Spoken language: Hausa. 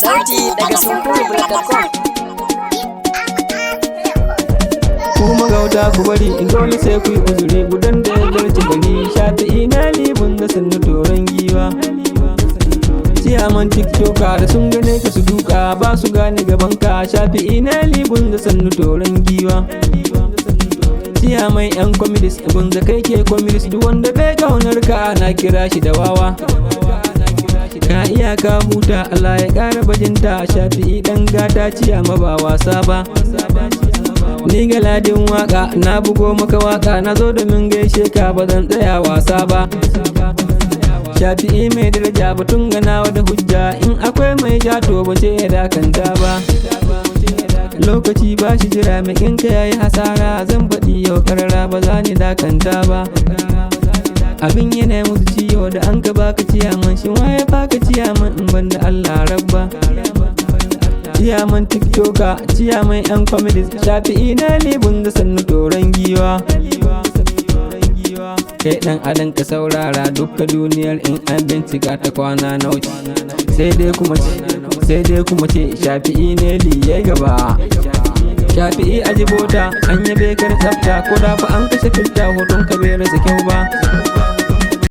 Sauti daga sunkurbula.com. Ku magauta ku bari in dole sai ku yi uzuri gudan da ya zarce gari. Shafi Nelle Bunza sannu toron giwa. Ciyaman tiktoka da sun gane ka su duka ba su gane gaban ka. Shafi Nelle Bunza sannu toron giwa. Ciyaman yan communist Bunza kai ke communist, duk wanda bai kaunar ka na kira shi da wawa. Ka iya ka huta Allah ya ƙara bajinta. Shafi dan gata ciyama ba wasa ba. Ni Galadin waka na bugo maka waka, na zo domin gaishe ka ba zan tsaya wasa ba. Shafi mai daraja batun ganawa da hujja, in akwai mai jato ba ce ya dakanta ba. Lokaci ba shi jira mai kinka yayi hasara, zan faɗi yau karara ba za ni dakanta ba. Abin yana musu ciwo da an ka baka ciyaman, shi waye baka ciyaman in banda Allah rabba. Ciyaman tiktoka, ciyaman yan comedies, Shafi Nelle Bunza sannu toron giwa. Kai dan adam ka saurara, dukka duniyar in an bincika ta kwana na wuce. Sai dai kuma ce Shafi Nelle yayi gaba. Shafi ajibota an yabe ka da tsafta, ko da fa an kashe filta hoton ka bai rasa kyau ba.